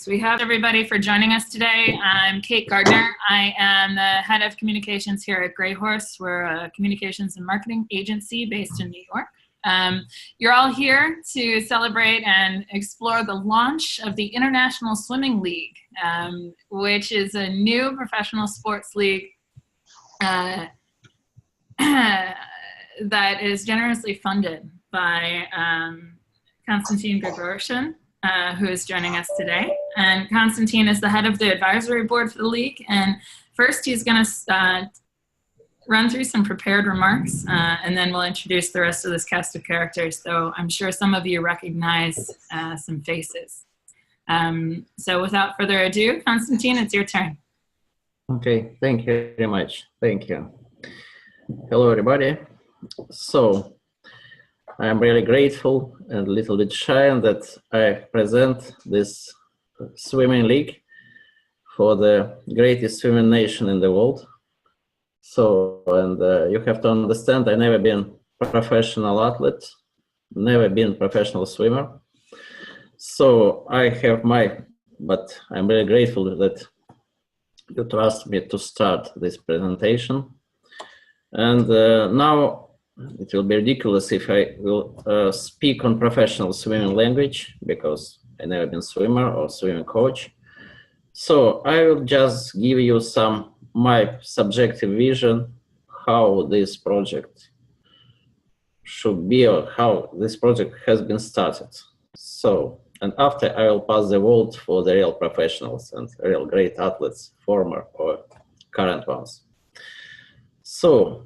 We have everybody for joining us today. I'm Kate Gardner. I am the head of communications here at Grey Horse. We're a communications and marketing agency based in New York. You're all here to celebrate and explore the launch of the International Swimming League, which is a new professional sports league that is generously funded by Konstantin Gregoryan, who is joining us today. And Konstantin is the head of the advisory board for the league. And first he's going to run through some prepared remarks, and then we'll introduce the rest of this cast of characters. So I'm sure some of you recognize some faces. So without further ado, Konstantin, it's your turn. Okay, thank you very much. Thank you. Hello, everybody. So I'm really grateful and a little bit shy that I present this swimming league for the greatest swimming nation in the world. So, and you have to understand, I never been professional athlete, never been professional swimmer. So I have but I'm really grateful that you trust me to start this presentation. And now it will be ridiculous if I will speak on professional swimming language, because I never been swimmer or swimming coach. So I will just give you my subjective vision, how this project should be, or how this project has been started. So, and after I will pass the word for the real professionals and real great athletes, former or current ones. So,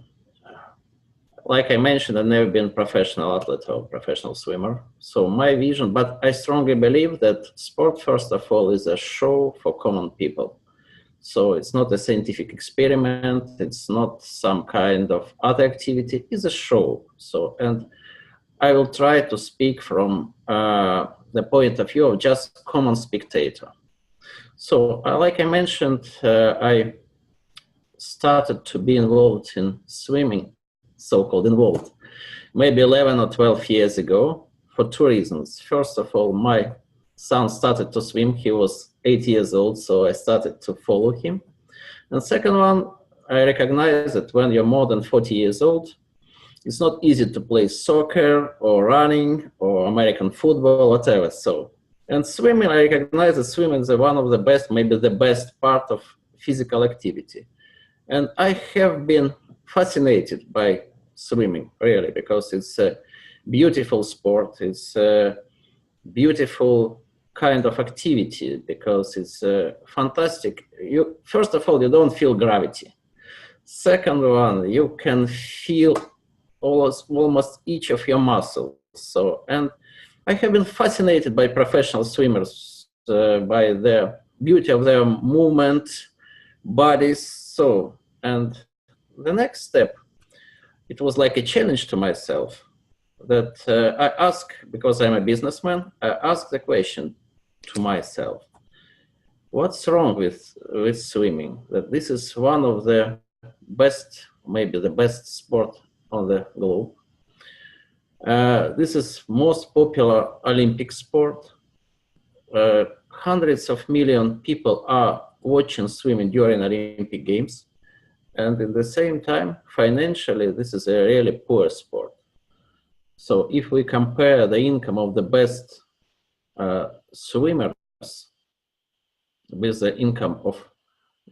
like I mentioned, I've never been a professional athlete or professional swimmer. So my vision, but I strongly believe that sport, first of all, is a show for common people. So it's not a scientific experiment. It's not some kind of other activity. It's a show. So, and I will try to speak from the point of view of just common spectator. So like I mentioned, I started to be involved in swimming, so-called involved, maybe 11 or 12 years ago, for two reasons. First of all, my son started to swim. He was 8 years old, so I started to follow him. And second one, I recognize that when you're more than 40 years old, it's not easy to play soccer or running or American football, whatever. So, and swimming, I recognize that swimming is one of the best, maybe the best part of physical activity. And I have been fascinated by swimming, really, because it's a beautiful sport. It's a beautiful kind of activity, because it's fantastic. First of all, you don't feel gravity. Second one, you can feel almost each of your muscles. So, and I have been fascinated by professional swimmers, by the beauty of their movement, bodies. So, and the next step, it was like a challenge to myself that I asked, because I'm a businessman, I asked the question to myself, what's wrong with swimming? That this is one of the best, maybe the best sport on the globe. This is most popular Olympic sport. Hundreds of millions people are watching swimming during Olympic Games. And at the same time, financially, this is a really poor sport. So if we compare the income of the best swimmers with the income of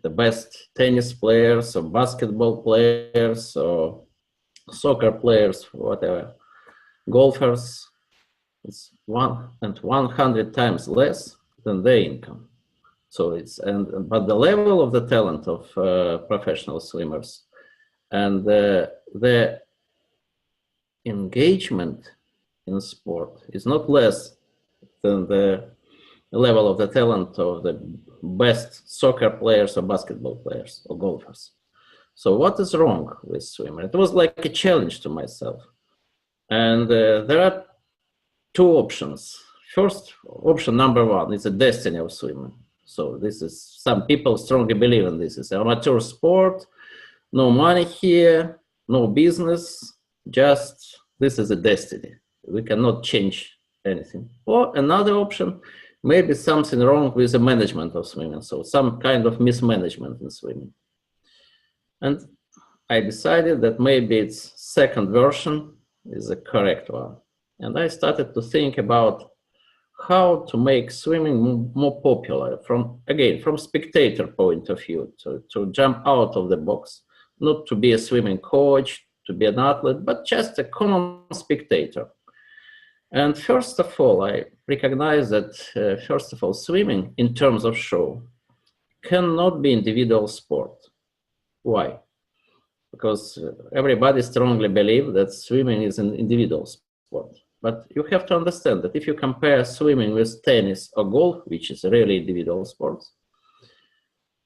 the best tennis players or basketball players or soccer players, whatever, golfers, it's 100 times less than their income. So it's, but the level of the talent of professional swimmers and the engagement in sport is not less than the level of the talent of the best soccer players or basketball players or golfers. So what is wrong with swimming? It was like a challenge to myself. And there are two options. First, option number one is the destiny of swimming. So this is, some people strongly believe in this. It's an amateur sport, no money here, no business, just this is a destiny. We cannot change anything. Or another option, maybe something wrong with the management of swimming, so some kind of mismanagement in swimming. And I decided that maybe its second version is the correct one. And I started to think about how to make swimming more popular from spectator point of view, to jump out of the box, not to be a swimming coach, to be an athlete, but just a common spectator. And first of all, I recognize that, first of all, swimming in terms of show cannot be individual sport. Why? Because everybody strongly believes that swimming is an individual sport. But you have to understand that if you compare swimming with tennis or golf, which is really individual sports,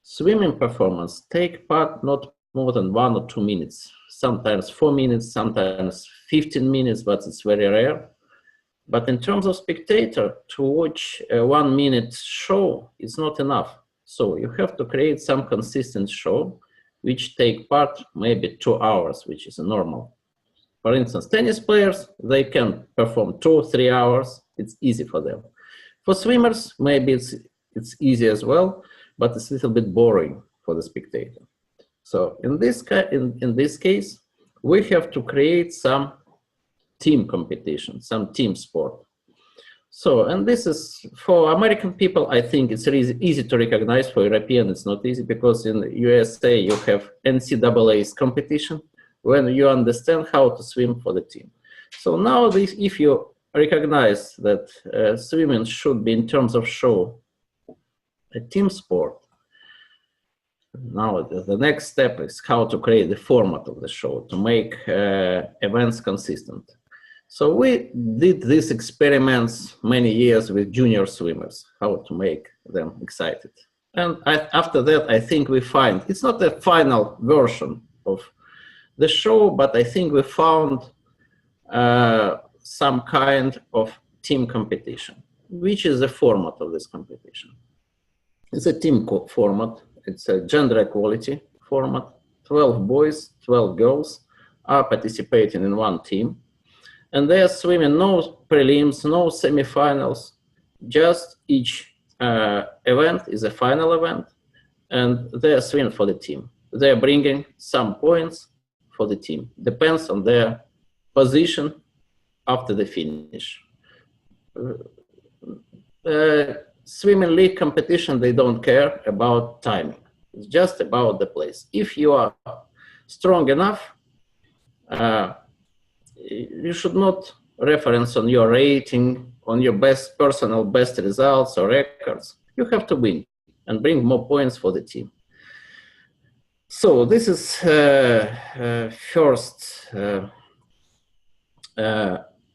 swimming performance take part not more than 1 or 2 minutes, sometimes 4 minutes, sometimes 15 minutes, but it's very rare. But in terms of spectator, to watch a 1 minute show is not enough. So you have to create some consistent show, which take part maybe 2 hours, which is normal. For instance, tennis players, they can perform 2 or 3 hours. It's easy for them. For swimmers, maybe it's easy as well, but it's a little bit boring for the spectator. So in this case, we have to create some team competition, some team sport. So, and this is for American people, I think it's really easy to recognize. For European, it's not easy, because in the USA, you have NCAA's competition when you understand how to swim for the team. So now if you recognize that swimming should be, in terms of show, a team sport, now the next step is how to create the format of the show to make events consistent. So we did these experiments many years with junior swimmers, how to make them excited. And after that, I think we find, it's not a final version of the show, but I think we found some kind of team competition, which is the format of this competition. It's a team format. It's a gender equality format. 12 boys, 12 girls are participating in one team. And they are swimming no prelims, no semifinals, just each event is a final event, and they are swimming for the team. They are bringing some points for the team. Depends on their position after the finish. Swimming league competition, they don't care about timing. It's just about the place. If you are strong enough, you should not reference on your rating, on your personal best results or records. You have to win and bring more points for the team. So this is first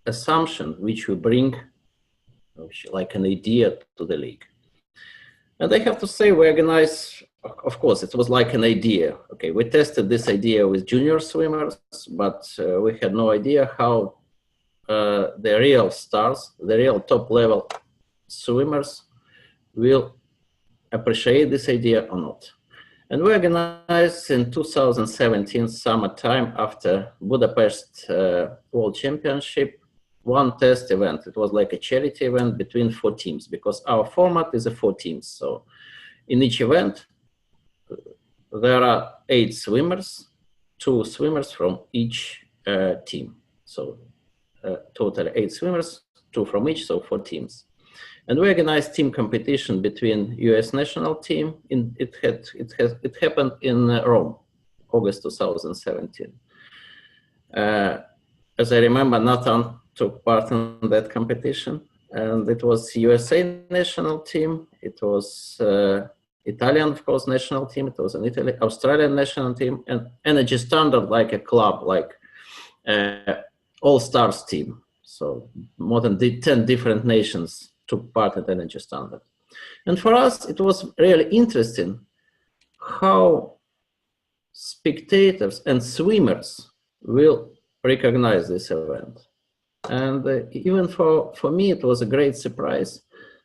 assumption which we bring, like an idea to the league. And I have to say, we organized, of course, it was like an idea. Okay, we tested this idea with junior swimmers, but we had no idea how the real stars, the real top level swimmers will appreciate this idea or not. And we organized in 2017 summertime, after Budapest World Championship, one test event. It was like a charity event between 4 teams, because our format is a 4 teams. So in each event, there are 8 swimmers, 2 swimmers from each team. So total 8 swimmers, 2 from each, so 4 teams. And we organized team competition between US national team. It happened in Rome, August 2017. As I remember, Nathan took part in that competition, and it was USA national team. It was Italian, of course, national team. It was an Australian national team, and Energy Standard, like a club, like all-stars team. So more than 10 different nations took part at Energy Standard. And for us, it was really interesting how spectators and swimmers will recognize this event. And even for me, it was a great surprise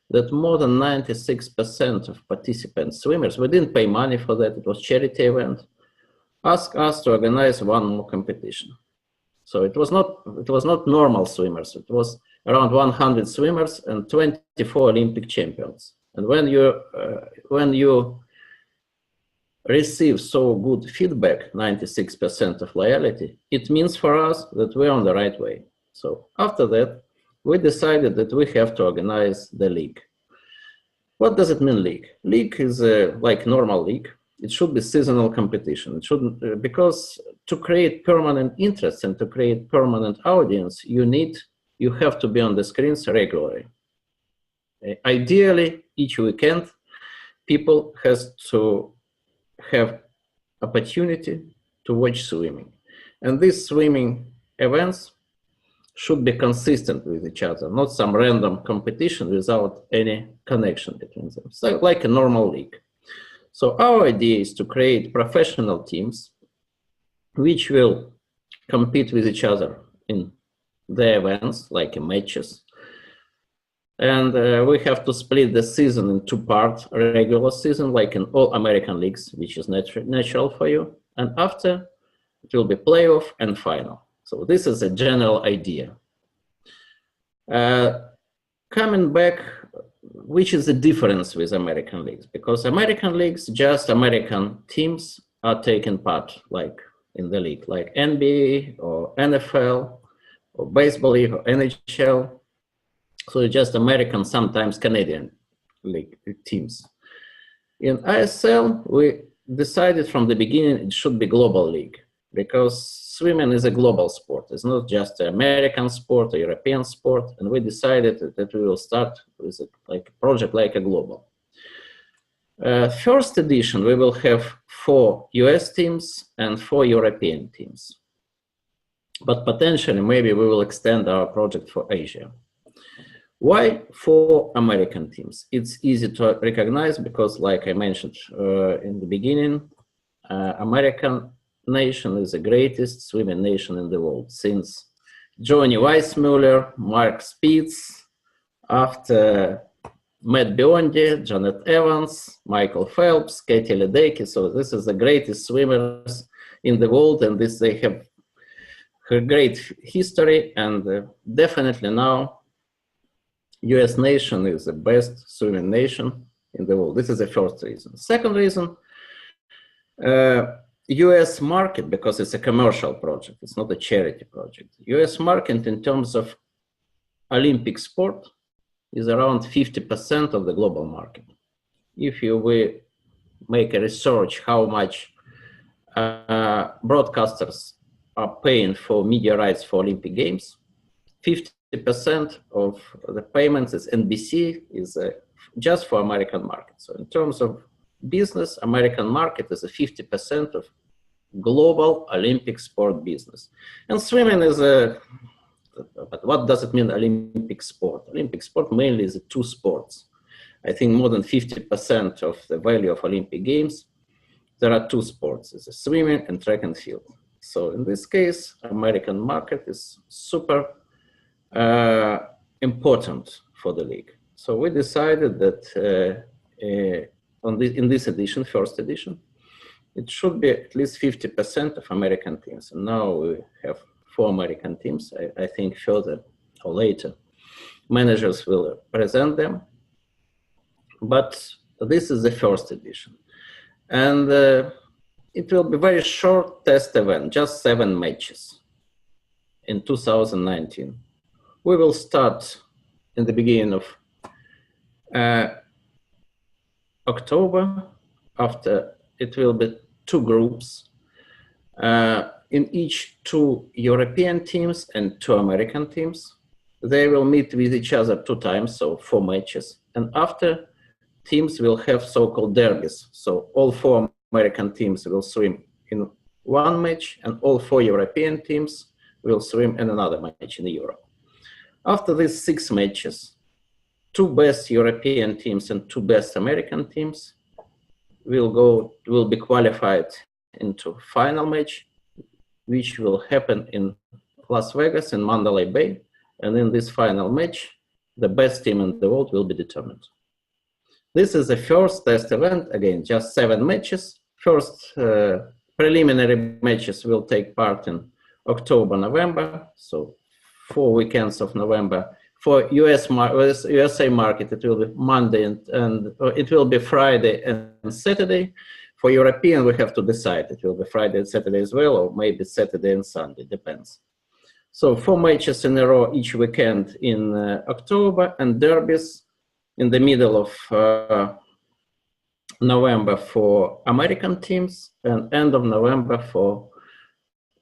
that more than 96% of participants, swimmers, we didn't pay money for that, it was charity event, asked us to organize one more competition. So it was not normal swimmers, it was around 100 swimmers and 24 Olympic champions. And when you receive so good feedback, 96% of loyalty, it means for us that we're on the right way. So after that, we decided that we have to organize the league. What does it mean, league? League is like normal league. It should be seasonal competition. It shouldn't, because to create permanent interest and to create permanent audience, you have to be on the screens regularly. Ideally, each weekend, people has to have opportunity to watch swimming. And these swimming events should be consistent with each other, not some random competition without any connection between them. So like a normal league. So our idea is to create professional teams which will compete with each other in the events, like matches. And we have to split the season in two parts, regular season, like in all American leagues, which is natural for you. And after, it will be playoff and final. So this is a general idea. Coming back, which is the difference with American leagues? Because American leagues, just American teams are taking part, like in the league, like NBA or NFL or baseball league or NHL. So just American, sometimes Canadian league teams. In ISL, we decided from the beginning it should be global league, because swimming is a global sport. It's not just an American sport or European sport. And we decided that we will start with a project like a global. First edition, we will have 4 US teams and 4 European teams. But potentially, maybe we will extend our project for Asia. Why 4 American teams? It's easy to recognize because, like I mentioned in the beginning, American nation is the greatest swimming nation in the world since Johnny Weissmuller, Mark Spitz, after Matt Biondi, Janet Evans, Michael Phelps, Katie Ledecky. So this is the greatest swimmers in the world, and they have a great history, and definitely now US nation is the best swimming nation in the world. This is the first reason. Second reason, US market, because it's a commercial project, it's not a charity project. US market in terms of Olympic sport is around 50% of the global market. If we make a research how much broadcasters are paying for media rights for Olympic Games, 50% of the payments is NBC, is just for American market. So in terms of business, American market is a 50% of global Olympic sport business. And swimming is but what does it mean, Olympic sport? Olympic sport mainly is 2 sports. I think more than 50% of the value of Olympic Games, there are 2 sports, it's swimming and track and field. So in this case, American market is super important for the league. So we decided that in this edition, first edition, it should be at least 50% of American teams. And now we have 4 American teams. I think further or later, managers will present them. But this is the first edition. And it will be very short test event, just 7 matches in 2019. We will start in the beginning of October. After, it will be 2 groups. In each 2 European teams and 2 American teams. They will meet with each other 2 times, so 4 matches. And after, teams will have so-called derbies. So all 4 American teams will swim in 1 match, and all 4 European teams will swim in another match in Europe. After these 6 matches, 2 best European teams and 2 best American teams will be qualified into final match, which will happen in Las Vegas and Mandalay Bay. And in this final match, the best team in the world will be determined. This is the first test event, again, just 7 matches. First preliminary matches will take part in October, November. So 4 weekends of November, For USA market, it will be Monday and it will be Friday and Saturday. For European, we have to decide. It will be Friday and Saturday as well, or maybe Saturday and Sunday, depends. So 4 matches in a row each weekend in October, and derbies in the middle of November for American teams, and end of November for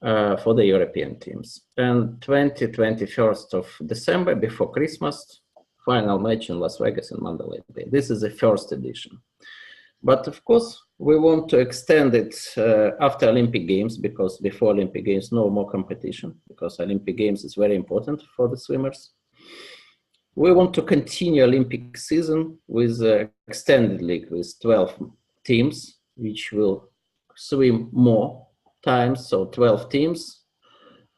the European teams. And 21st of December, before Christmas, final match in Las Vegas and Mandalay Bay. This is the first edition. But of course, we want to extend it after Olympic Games, because before Olympic Games, no more competition, because Olympic Games is very important for the swimmers. We want to continue Olympic season with extended league with 12 teams, which will swim more times. So 12 teams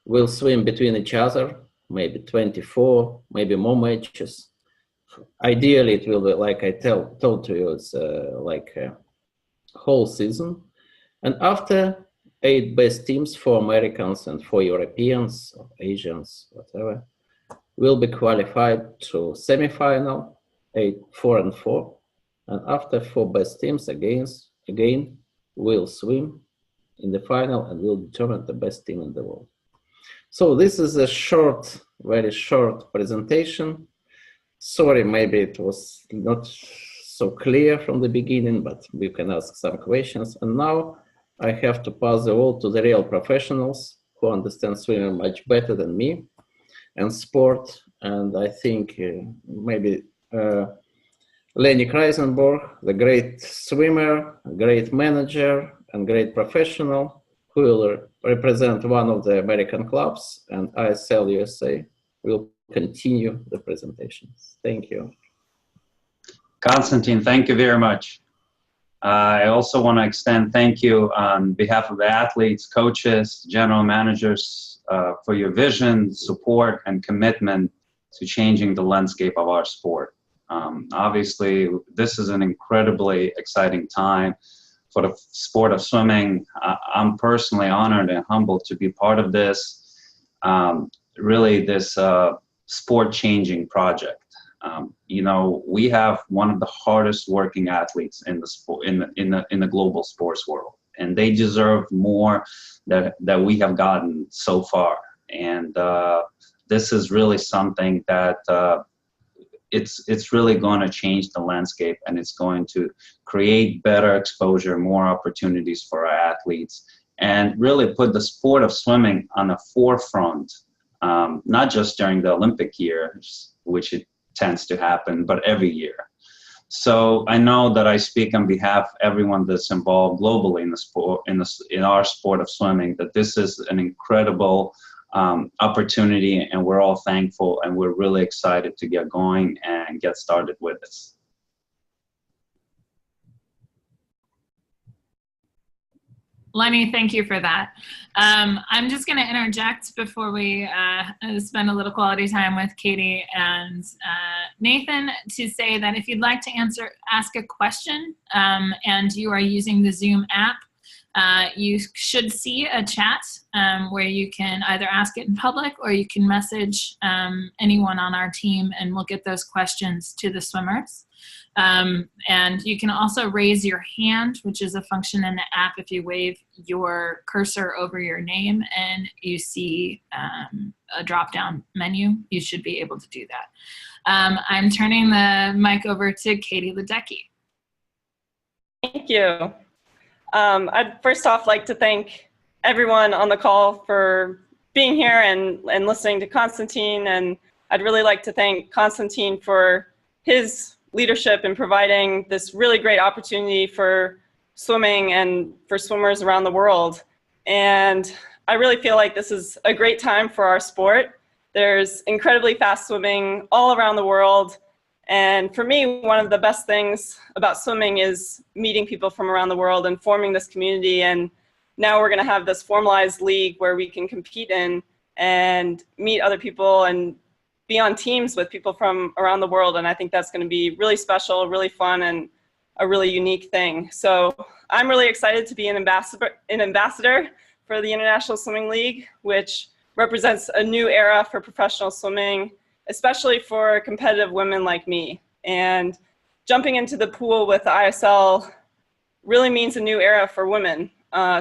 will swim between each other, maybe 24, maybe more matches. Ideally, it will be like I told to you, it's like a whole season. And after 8 best teams, 4 Americans and 4 Europeans, or Asians, whatever, will be qualified to semifinal, 4 and 4. And after 4 best teams again will swim in the final and will determine the best team in the world. So this is a short, very short presentation. Sorry, maybe it was not so clear from the beginning, but we can ask some questions. And now I have to pass the word to the real professionals who understand swimming much better than me and sport. And I think maybe Lenny Kreisenborg, the great swimmer, great manager, and great professional, who will represent one of the American clubs, and ISL USA will continue the presentations. Thank you. Konstantin, thank you very much. I also want to extend thank you on behalf of the athletes, coaches, general managers for your vision, support, and commitment to changing the landscape of our sport. Obviously, this is an incredibly exciting time for the sport of swimming. I'm personally honored and humbled to be part of this, really this sport-changing project. You know, we have one of the hardest working athletes in the sport, in the global sports world, and they deserve more that we have gotten so far. And this is really something that it's really going to change the landscape, and it's going to create better exposure, more opportunities for our athletes, and really put the sport of swimming on the forefront, not just during the Olympic years, which it tends to happen, but every year. So I know that I speak on behalf of everyone that's involved globally in the sport, in our sport of swimming, that this is an incredible opportunity, and we're all thankful, and we're really excited to get going and get started with this. Lenny, thank you for that. I'm just going to interject before we spend a little quality time with Katie and Nathan to say that if you'd like to ask a question and you are using the Zoom app, you should see a chat where you can either ask it in public or you can message anyone on our team, and we'll get those questions to the swimmers. And you can also raise your hand, which is a function in the app. If you wave your cursor over your name and you see a drop-down menu, you should be able to do that. I'm turning the mic over to Katie Ledecky. Thank you. I'd first off like to thank everyone on the call for being here and listening to Konstantin, and I'd really like to thank Konstantin for his leadership in providing this really great opportunity for swimming and for swimmers around the world. And I really feel like this is a great time for our sport. There's incredibly fast swimming all around the world. And for me, one of the best things about swimming is meeting people from around the world and forming this community. And now we're going to have this formalized league where we can compete in and meet other people and be on teams with people from around the world. And I think that's going to be really special, really fun, and a really unique thing. So I'm really excited to be an ambassador for the International Swimming League, which represents a new era for professional swimming. especially for competitive women like me. And jumping into the pool with the ISL really means a new era for women,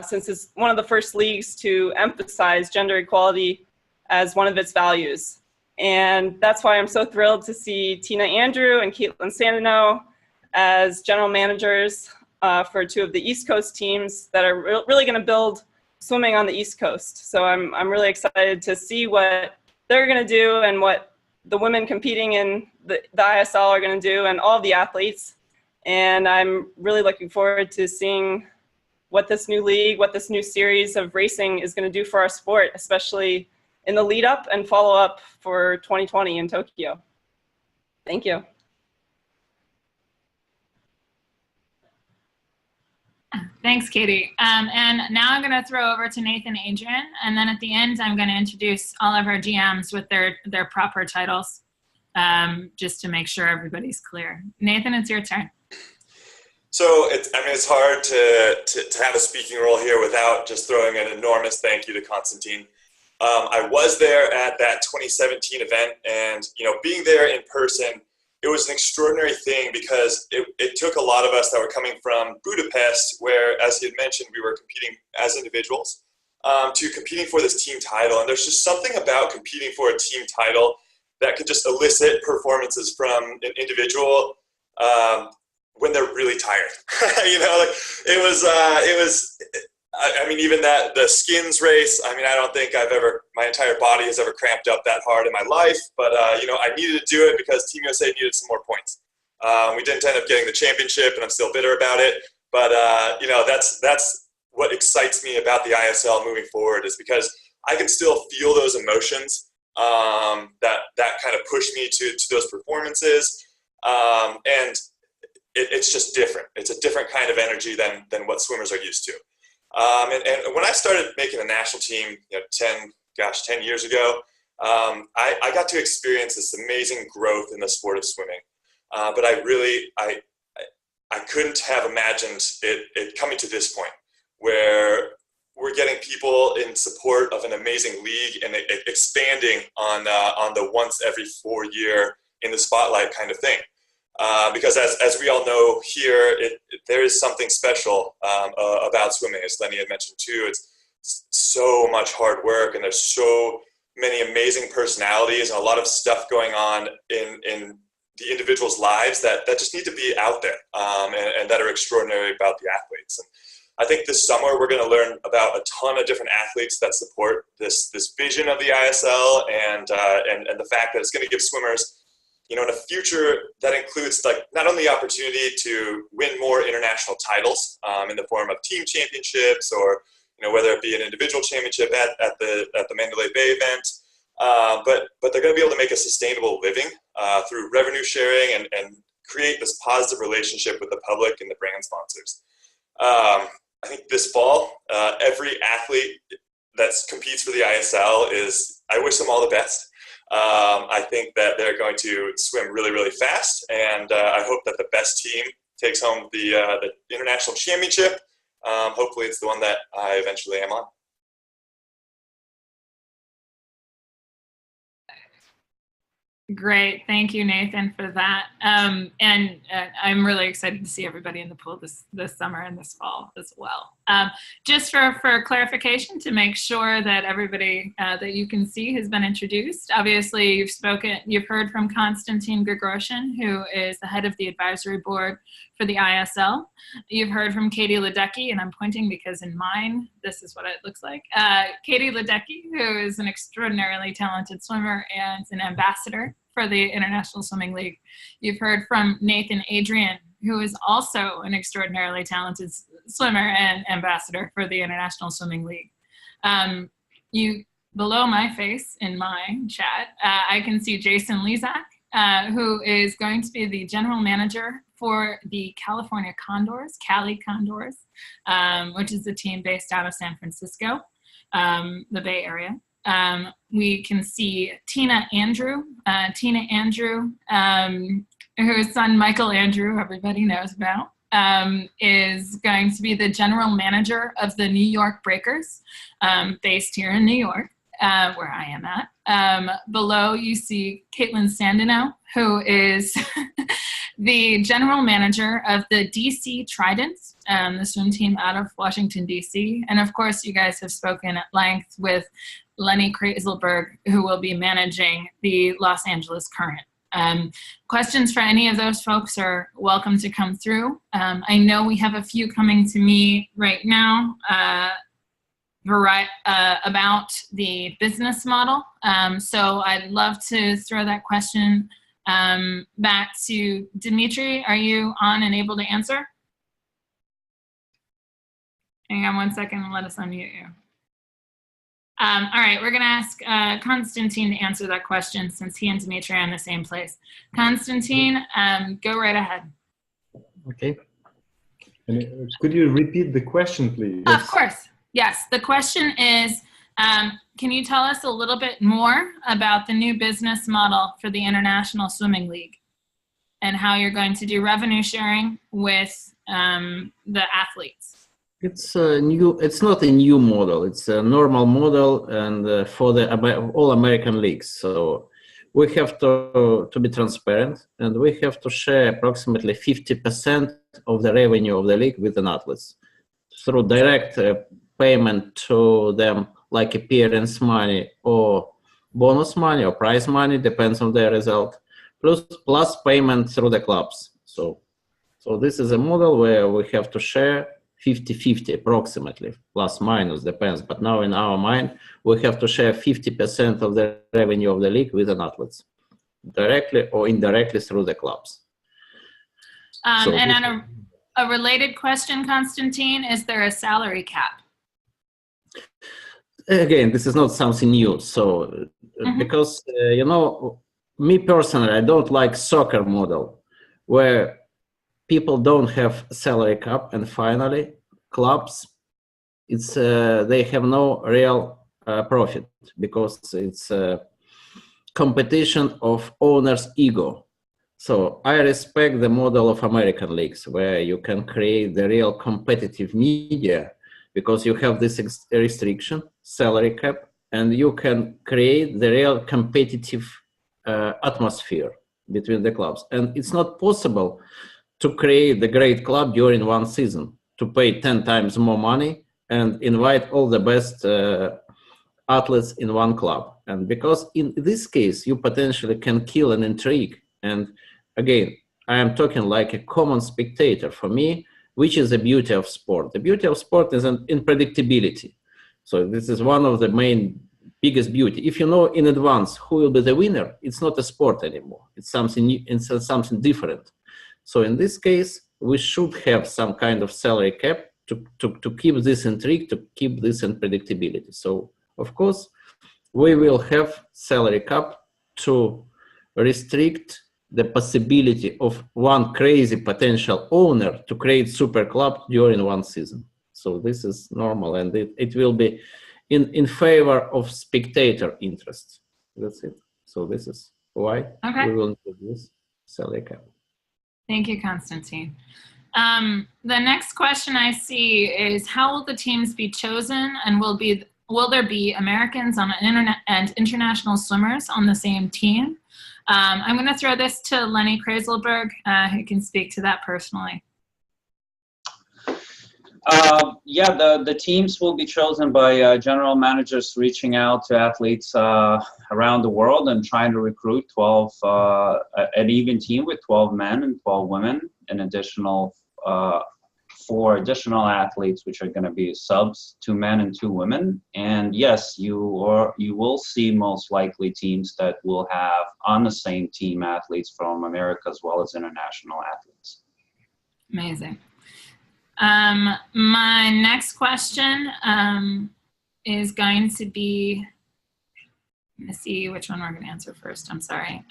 since it's one of the first leagues to emphasize gender equality as one of its values. And that's why I'm so thrilled to see Tina Andrew and Caitlin Sandino as general managers for two of the East Coast teams that are really going to build swimming on the East Coast. So I'm really excited to see what they're going to do and what the women competing in the ISL are going to do, and all of the athletes. And I'm really looking forward to seeing what this new league, what this new series of racing is going to do for our sport, especially in the lead up and follow up for 2020 in Tokyo. Thank you. Thanks, Katie. And now I'm going to throw over to Nathan Adrian, and then at the end, I'm going to introduce all of our GMs with their proper titles, just to make sure everybody's clear. Nathan, it's your turn. So it's hard to have a speaking role here without just throwing an enormous thank you to Konstantin. I was there at that 2017 event, and being there in person, it was an extraordinary thing because it took a lot of us that were coming from Budapest, where, as he had mentioned, we were competing as individuals, to competing for this team title. And there's just something about competing for a team title that could just elicit performances from an individual when they're really tired. Even the skins race, I don't think my entire body has ever cramped up that hard in my life, but I needed to do it because Team USA needed some more points. We didn't end up getting the championship, and I'm still bitter about it, but that's what excites me about the ISL moving forward, is because I can still feel those emotions that kind of push me to those performances, and it's just different. It's a different kind of energy than what swimmers are used to. And when I started making the national team, 10 years ago, I got to experience this amazing growth in the sport of swimming. But I couldn't have imagined it coming to this point, where we're getting people in support of an amazing league and expanding on the once every 4 year in the spotlight kind of thing. Because as we all know here, there is something special about swimming, as Lenny had mentioned too. It's so much hard work, and there's so many amazing personalities and a lot of stuff going on in the individuals' lives that just need to be out there, and that are extraordinary about the athletes. And I think this summer we're going to learn about a ton of different athletes that support this vision of the ISL, and the fact that it's going to give swimmers, in a future that includes not only the opportunity to win more international titles in the form of team championships, or whether it be an individual championship at the Mandalay Bay event, but they're going to be able to make a sustainable living through revenue sharing and create this positive relationship with the public and the brand sponsors. I think this fall, every athlete that competes for the ISL I wish them all the best. I think that they're going to swim really, really fast, and I hope that the best team takes home the international championship. Hopefully it's the one that I eventually am on. Great, thank you, Nathan, for that. And I'm really excited to see everybody in the pool this summer and this fall as well. Just for clarification, to make sure that everybody that you can see has been introduced. Obviously, you've heard from Konstantin Grigoryan, who is the head of the advisory board for the ISL. You've heard from Katie Ledecky, and I'm pointing because in mine, this is what it looks like. Katie Ledecky, who is an extraordinarily talented swimmer and an ambassador for the International Swimming League. You've heard from Nathan Adrian, who is also an extraordinarily talented swimmer and ambassador for the International Swimming League. Below my face in my chat, I can see Jason Lezak, who is going to be the general manager for the California Condors, Cali Condors, which is a team based out of San Francisco, the Bay Area. We can see Tina Andrew, whose son Michael Andrew, everybody knows about, is going to be the general manager of the New York Breakers, based here in New York. where I am at. Below, you see Caitlin Sandino, who is the general manager of the DC Tridents, the swim team out of Washington, DC. And of course, you guys have spoken at length with Lenny Kraselberg, who will be managing the Los Angeles Current. Questions for any of those folks are welcome to come through. I know we have a few coming to me right now about the business model. So I'd love to throw that question back to Dimitri. Are you on and able to answer? Hang on one second and let us unmute you. All right, we're going to ask Konstantin to answer that question since he and Dimitri are in the same place. Konstantin, go right ahead. Okay. And, could you repeat the question, please? Of course. Yes. The question is, can you tell us a little bit more about the new business model for the International Swimming League and how you're going to do revenue sharing with the athletes? It's not a new model. It's a normal model, and for the all American leagues. So we have to be transparent, and we have to share approximately 50% of the revenue of the league with the athletes through direct payment to them, like appearance money or bonus money or prize money, depends on their result, plus payment through the clubs. So this is a model where we have to share 50-50 approximately, plus minus, depends. But now in our mind, we have to share 50% of the revenue of the league with the athletes, directly or indirectly through the clubs. And on a related question, Konstantin, is there a salary cap? Again, this is not something new. So because, you know, me personally, I don't like soccer model where people don't have salary cap, and finally clubs, it's they have no real profit because it's a competition of owners' ego. So I respect the model of American leagues where you can create the real competitive media because you have this restriction, salary cap, and you can create the real competitive atmosphere between the clubs. And it's not possible to create the great club during one season, to pay 10 times more money and invite all the best athletes in one club. And because in this case, you potentially can kill an intrigue. And again, I am talking like a common spectator. For me, which is the beauty of sport? The beauty of sport is in predictability. So this is one of the biggest beauty. If you know in advance who will be the winner, it's not a sport anymore. It's something new, it's something different. So in this case, we should have some kind of salary cap to keep this intrigue, to keep this unpredictability. So of course, we will have salary cap to restrict the possibility of one crazy potential owner to create super club during one season. So this is normal, and it will be in favor of spectator interest. That's it. So this is why we will introduce salary cap. Thank you, Konstantin. The next question I see is, how will the teams be chosen, and will there be Americans on and international swimmers on the same team? I'm going to throw this to Lenny Kraselberg, who can speak to that personally. Yeah, the teams will be chosen by general managers reaching out to athletes around the world and trying to recruit an even team with 12 men and 12 women, an additional 4 additional athletes, which are going to be subs, 2 men and 2 women. And yes, you will see most likely teams that will have on the same team athletes from America as well as international athletes. Amazing. My next question is going to be, let's see which one we're going to answer first. I'm sorry.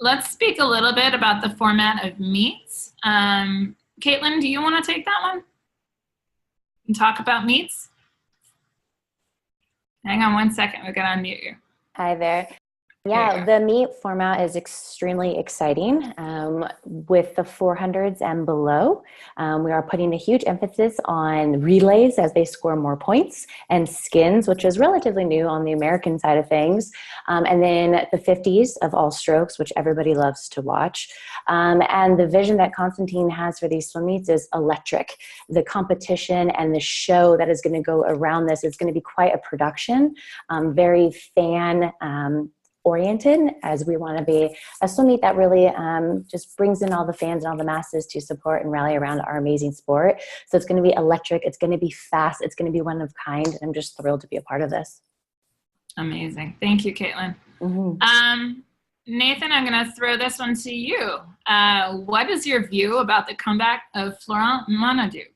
Let's speak a little bit about the format of meets. Caitlin, do you want to take that one and talk about meets? Hang on one second. We're going to unmute you. Hi there. Yeah, the meet format is extremely exciting. With the 400s and below, we are putting a huge emphasis on relays as they score more points, and skins, which is relatively new on the American side of things, and then the 50s of all strokes, which everybody loves to watch. And the vision that Konstantin has for these swim meets is electric. The competition and the show that is going to go around this is going to be quite a production, very fan oriented, as we want to be a swim meet that really just brings in all the fans and all the masses to support and rally around our amazing sport. So it's going to be electric, it's going to be fast, it's going to be one of a kind, and I'm just thrilled to be a part of this. Amazing. Thank you, Caitlin. Nathan, I'm going to throw this one to you. What is your view about the comeback of Florent Manodou?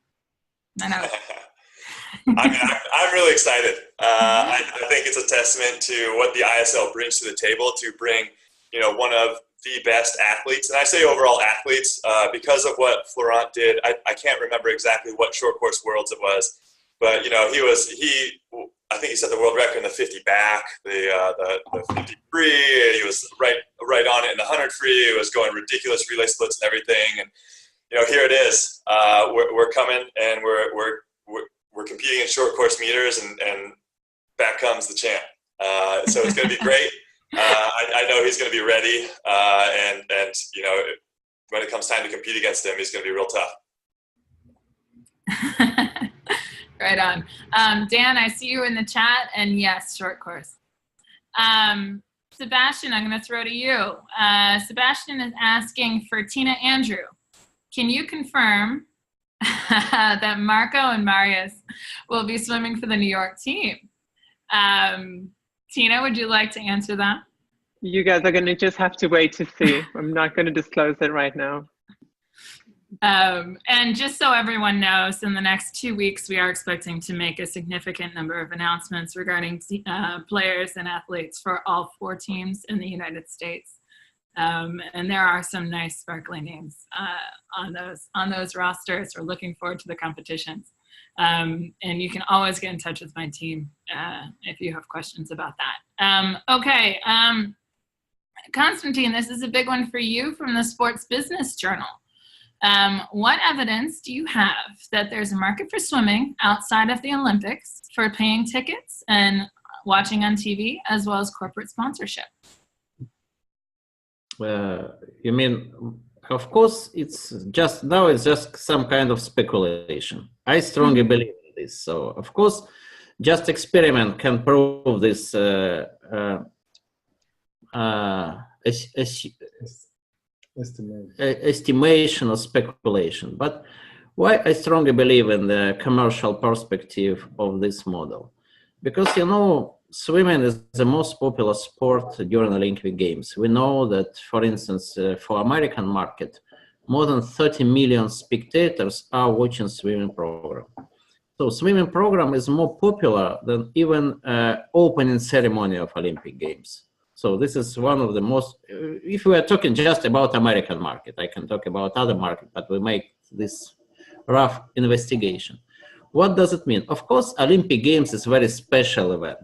I'm really excited. I think it's a testament to what the ISL brings to the table to bring, one of the best athletes, and I say overall athletes, because of what Florent did. I can't remember exactly what short course worlds it was, but I think he set the world record in the 50 back, the 50 free. He was right on it in the 100 free. It was going ridiculous relay splits and everything, and here it is. We're coming, and we're competing in short course meters, and back comes the champ. So it's going to be great. I know he's going to be ready, and when it comes time to compete against him, he's going to be real tough. Right on. Dan, I see you in the chat, and yes, short course. Sebastian, I'm going to throw to you. Sebastian is asking for Tina Andrew. Can you confirm that Marco and Marius will be swimming for the New York team? Tina, would you like to answer that? You guys are going to just have to wait to see. I'm not going to disclose it right now. And just so everyone knows, in the next 2 weeks, we are expecting to make a significant number of announcements regarding players and athletes for all 4 teams in the United States. And there are some nice sparkly names on those rosters. We're looking forward to the competitions. And you can always get in touch with my team if you have questions about that. Okay, Konstantin, this is a big one for you from the Sports Business Journal. What evidence do you have that there's a market for swimming outside of the Olympics for paying tickets and watching on TV, as well as corporate sponsorship? You mean, of course, it's just some kind of speculation. I strongly believe in this. So, of course, just experiment can prove this estimation or speculation. But why I strongly believe in the commercial perspective of this model? Because, swimming is the most popular sport during the Olympic Games. We know that, for instance, for American market, more than 30 million spectators are watching swimming program. So swimming program is more popular than even opening ceremony of Olympic Games. So this is one of the most, if we are talking just about American market, I can talk about other market, but we make this rough investigation. What does it mean? Of course, Olympic Games is a very special event.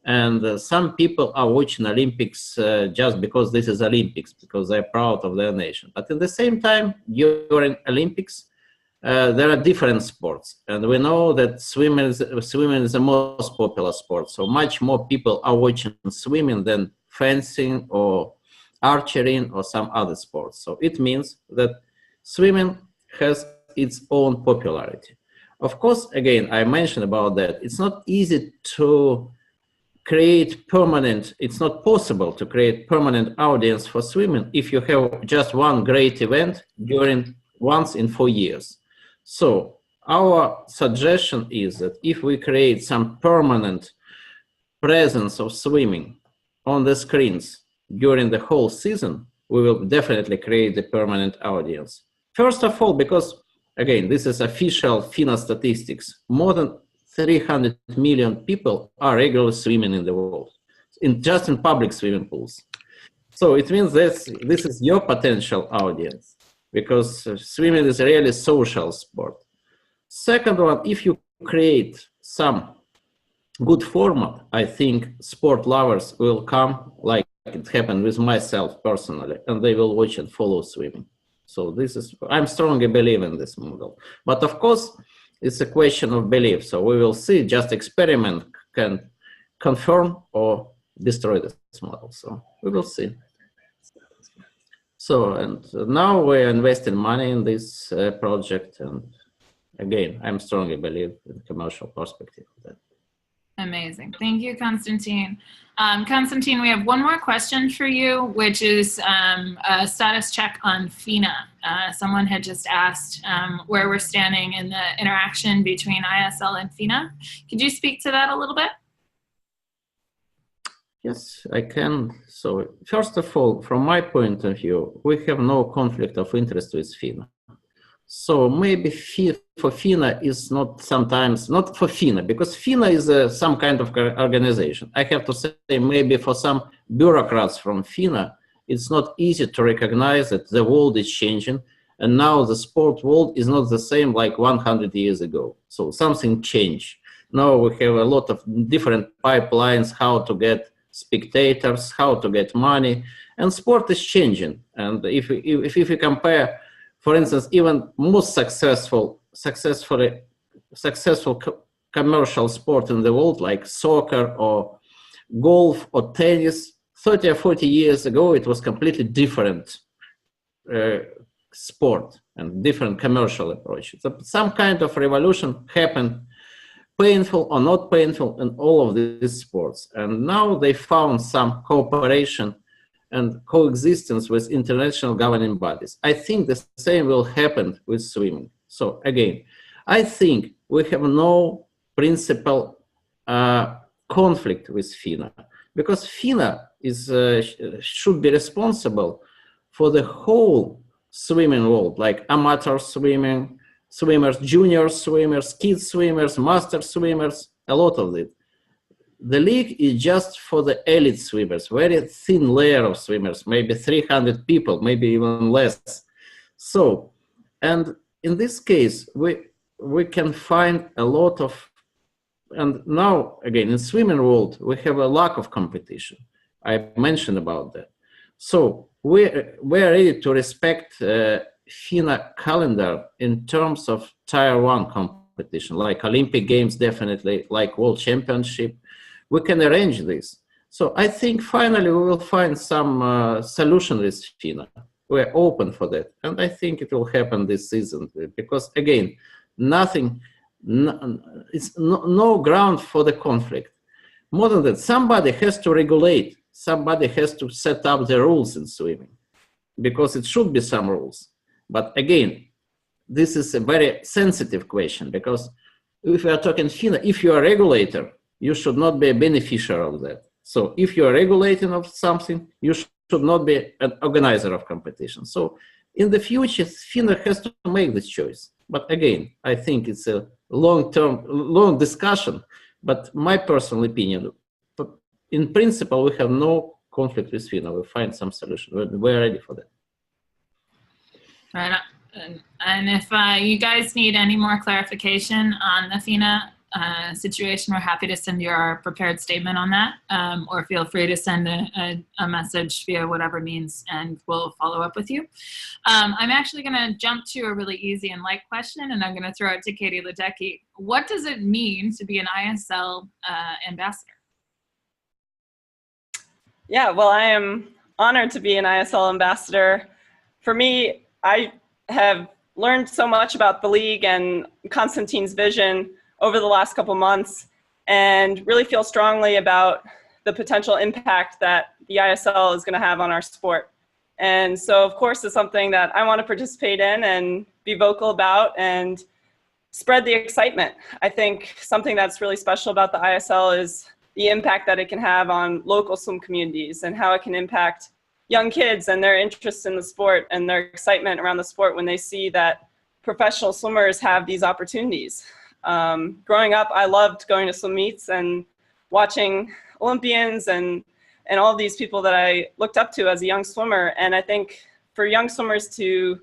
And some people are watching Olympics just because this is Olympics, because they're proud of their nation. But at the same time, during Olympics, there are different sports. And we know that swimming is the most popular sport. So much more people are watching swimming than fencing or archery or some other sports. So it means that swimming has its own popularity. Of course, again, I mentioned about that. It's not easy to create permanent, it's not possible to create permanent audience for swimming if you have just one great event once in 4 years. So our suggestion is that if we create some permanent presence of swimming on the screens during the whole season, we will definitely create the permanent audience. First of all, because again, this is official FINA statistics, more than 300 million people are regularly swimming in the world, just in public swimming pools. So it means that this is your potential audience, because swimming is a really social sport. Second one, if you create some good format, I think sport lovers will come, like it happened with myself personally, and they will watch and follow swimming. So this is, I'm strongly believe in this model. But of course, it's a question of belief. So we will see, just experiment can confirm or destroy this model. So we will see. So, and now we're investing money in this project. And again, I'm strongly believe in the commercial perspective of that. Amazing. Thank you, Konstantin. Konstantin, we have one more question for you, which is a status check on FINA. Someone had just asked where we're standing in the interaction between ISL and FINA. Could you speak to that a little bit? Yes, I can. So first of all, from my point of view, we have no conflict of interest with FINA. So maybe for FINA is not sometimes, not for FINA, because FINA is some kind of organization. I have to say maybe for some bureaucrats from FINA, it's not easy to recognize that the world is changing. And now the sport world is not the same like 100 years ago. So something changed. Now we have a lot of different pipelines, how to get spectators, how to get money, and sport is changing. And if you compare, for instance, even most successful commercial sport in the world, like soccer or golf or tennis, 30 or 40 years ago, it was completely different sport and different commercial approach. So some kind of revolution happened, painful or not painful, in all of these sports. And now they found some cooperation and coexistence with international governing bodies. I think the same will happen with swimming. So again, I think we have no principal conflict with FINA, because FINA is should be responsible for the whole swimming world, like amateur swimming, swimmers, junior swimmers, kids swimmers, master swimmers, a lot of it. The league is just for the elite swimmers, very thin layer of swimmers, maybe 300 people, maybe even less. So, and in this case, we can find a lot of, and now again, in swimming world, we have a lack of competition. I mentioned about that. So we're ready to respect FINA calendar in terms of tier 1 competition, like Olympic Games, definitely, like World Championship. We can arrange this. So I think finally we will find some solution with FINA. We're open for that. And I think it will happen this season, because again, it's no ground for the conflict. More than that, somebody has to regulate, somebody has to set up the rules in swimming, because it should be some rules. But again, this is a very sensitive question, because if we are talking FINA, if you are a regulator, you should not be a beneficiary of that. So if you are regulating of something, you should not be an organizer of competition. So in the future, FINA has to make this choice. But again, I think it's a long discussion, but my personal opinion, in principle, we have no conflict with FINA. We'll find some solution. We're ready for that. Right. And if you guys need any more clarification on the FINA situation, we're happy to send you our prepared statement on that, or feel free to send a message via whatever means, and we'll follow up with you. I'm actually going to jump to a really easy and light question, and I'm going to throw it to Katie Ledecky. What does it mean to be an ISL ambassador? Yeah, well, I am honored to be an ISL ambassador. For me, I have learned so much about the league and Konstantin's vision over the last couple months, and really feel strongly about the potential impact that the ISL is going to have on our sport. And so, of course, it's something that I want to participate in and be vocal about and spread the excitement. I think something that's really special about the ISL is the impact that it can have on local swim communities, and how it can impact young kids and their interest in the sport and their excitement around the sport when they see that professional swimmers have these opportunities. Growing up, I loved going to swim meets and watching Olympians and all of these people that I looked up to as a young swimmer. And I think for young swimmers to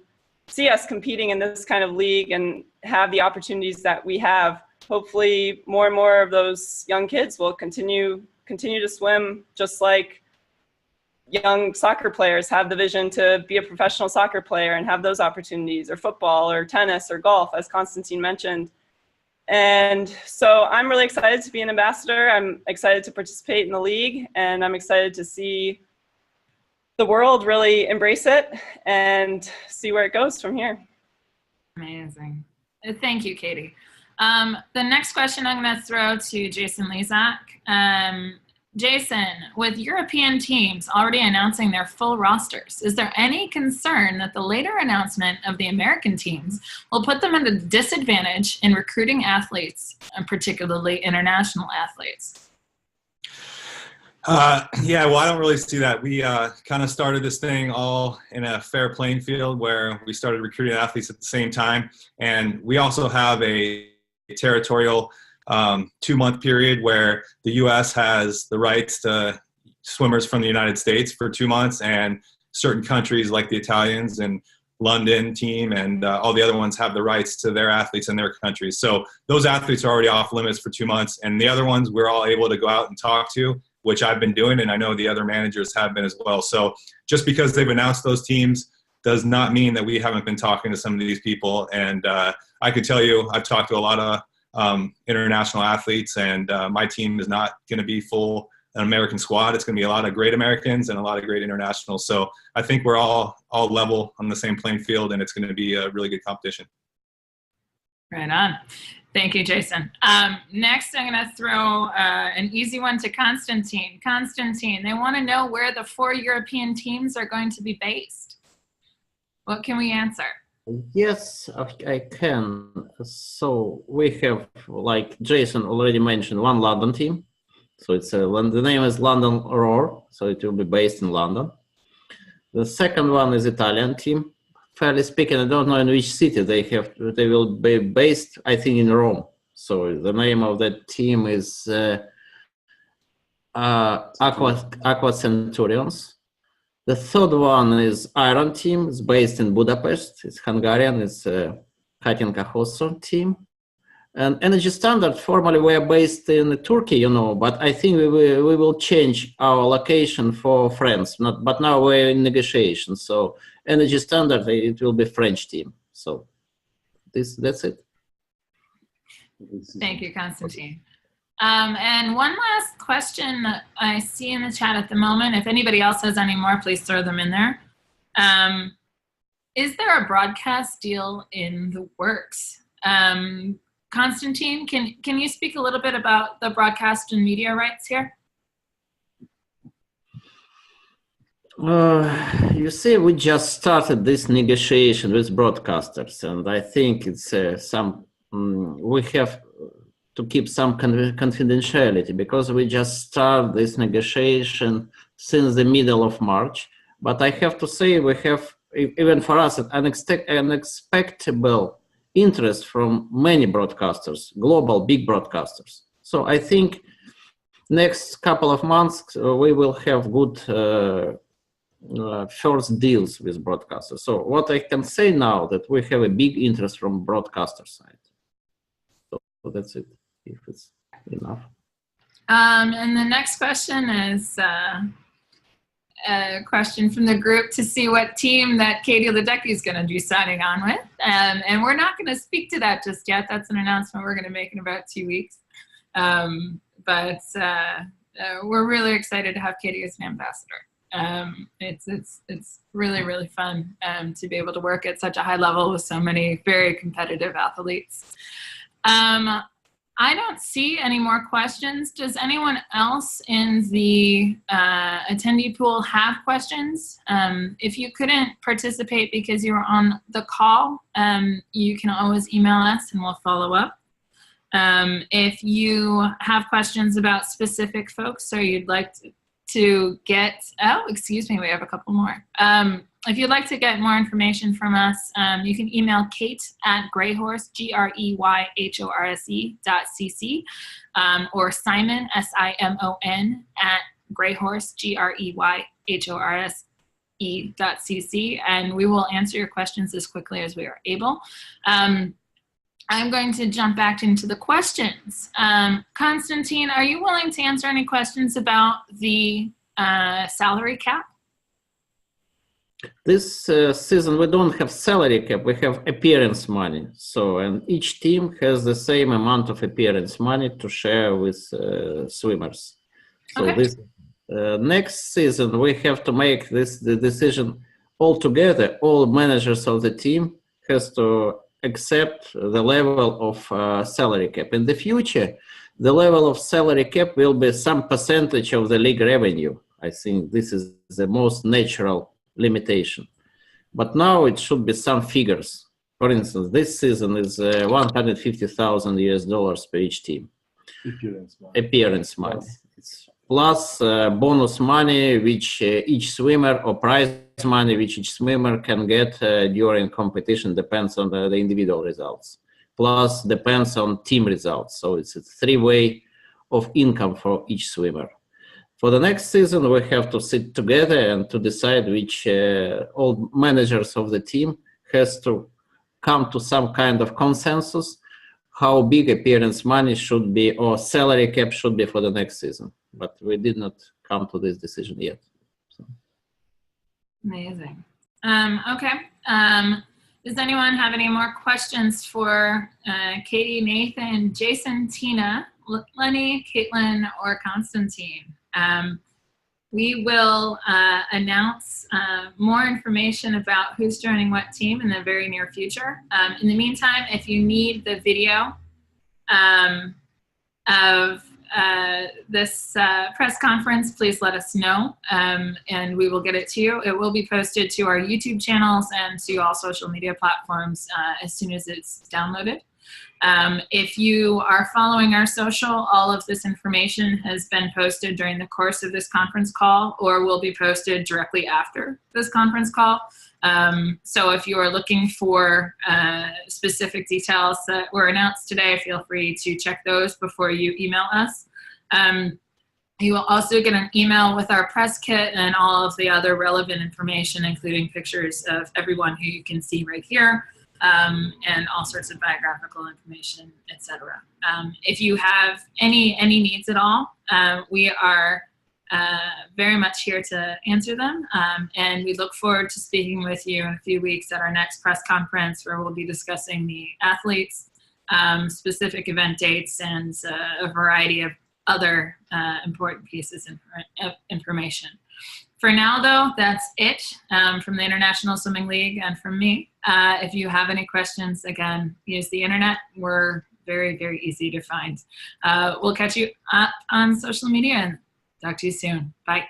see us competing in this kind of league and have the opportunities that we have, hopefully more and more of those young kids will continue to swim just like young soccer players have the vision to be a professional soccer player and have those opportunities, or football or tennis or golf, as Constantine mentioned. And so I'm really excited to be an ambassador. I'm excited to participate in the league, and I'm excited to see the world really embrace it and see where it goes from here. Amazing. Thank you, Katie. The next question I'm going to throw to Jason Lezak. Jason, with European teams already announcing their full rosters, is there any concern that the later announcement of the American teams will put them at a disadvantage in recruiting athletes, and particularly international athletes? Yeah, well, I don't really see that. We kind of started this thing all in a fair playing field where we started recruiting athletes at the same time. And we also have a territorial 2-month period where the U.S. has the rights to swimmers from the United States for 2 months, and certain countries like the Italians and London team and all the other ones have the rights to their athletes in their countries. So those athletes are already off limits for 2 months, and the other ones we're all able to go out and talk to, which I've been doing, and I know the other managers have been as well. So just because they've announced those teams does not mean that we haven't been talking to some of these people. And I could tell you, I've talked to a lot of international athletes, and my team is not going to be full an American squad. It's going to be a lot of great Americans and a lot of great internationals. So I think we're all level on the same playing field, and it's going to be a really good competition. Right on. Thank you, Jason. Next, I'm going to throw an easy one to Constantine. Constantine, they want to know where the 4 European teams are going to be based. What can we answer? Yes, I can. So we have, like Jason already mentioned, one London team. So it's the name is London Roar, so it will be based in London. The second one is Italian team. Fairly speaking, I don't know in which city they will be based. I think in Rome. So the name of that team is Aqua Centurions. The third one is Iron team. It's based in Budapest. It's Hungarian. It's Hatinka Hosszú team. And Energy Standard, formerly we are based in Turkey, but I think we will change our location for France. But now we're in negotiations. So Energy Standard, it will be French team. So that's it. Thank you, Constantine. And one last question that I see in the chat at the moment. If anybody else has any more, please throw them in there. Is there a broadcast deal in the works? Constantine, can you speak a little bit about the broadcast and media rights here? You see, we just started this negotiation with broadcasters, and I think it's we have to keep some confidentiality because we just started this negotiation since the middle of March. But I have to say, we have, even for us, an unexpectable interest from many broadcasters, global big broadcasters. So I think next couple of months we will have good first deals with broadcasters. So what I can say now that we have a big interest from broadcaster side. So that's it, if it's enough. And the next question is a question from the group to see what team that Katie Ledecky is going to be signing on with. And we're not going to speak to that just yet. That's an announcement we're going to make in about 2 weeks. But we're really excited to have Katie as an ambassador. It's really, really fun to be able to work at such a high level with so many very competitive athletes. I don't see any more questions. Does anyone else in the attendee pool have questions? If you couldn't participate because you were on the call, you can always email us and we'll follow up. If you have questions about specific folks or you'd like to get, excuse me, we have a couple more. If you'd like to get more information from us, you can email Kate@greyhorse, GREYHORSE.cc, or Simon, SIMON, @greyhorse, GREYHORSE.cc, and we will answer your questions as quickly as we are able. I'm going to jump back into the questions. Constantine, are you willing to answer any questions about the salary cap This season we don't have salary cap, we have appearance money. So, and each team has the same amount of appearance money to share with swimmers. So Okay. this next season we have to make the decision all together. All managers of the team has to accept the level of salary cap. In the future, the level of salary cap will be some percentage of the league revenue. I think this is the most natural limitation. But now it should be some figures. For instance, this season is 150,000 US dollars per each team. Appearance money. It's plus bonus money which each swimmer, or prize money which each swimmer can get during competition, depends on the individual results. Plus depends on team results. So it's a three-way of income for each swimmer. For the next season, we have to sit together and to decide which all managers of the team has to come to some kind of consensus how big appearance money should be or salary cap should be for the next season. But we did not come to this decision yet. So. Amazing. Okay. Does anyone have any more questions for Katie, Nathan, Jason, Tina, Lenny, Caitlin, or Constantine? We will announce more information about who's joining what team in the very near future. In the meantime, if you need the video of this press conference, please let us know, and we will get it to you. It will be posted to our YouTube channels and to all social media platforms as soon as it's downloaded. If you are following our social, all of this information has been posted during the course of this conference call or will be posted directly after this conference call. So if you are looking for specific details that were announced today, feel free to check those before you email us. You will also get an email with our press kit and all of the other relevant information, including pictures of everyone who you can see right here. And all sorts of biographical information, etc. If you have any needs at all, we are very much here to answer them. And we look forward to speaking with you in a few weeks at our next press conference, where we'll be discussing the athletes, specific event dates, and a variety of other important pieces of information. For now, though, that's it from the International Swimming League and from me. If you have any questions, again, use the internet. We're very, very easy to find. We'll catch you up on social media and talk to you soon. Bye.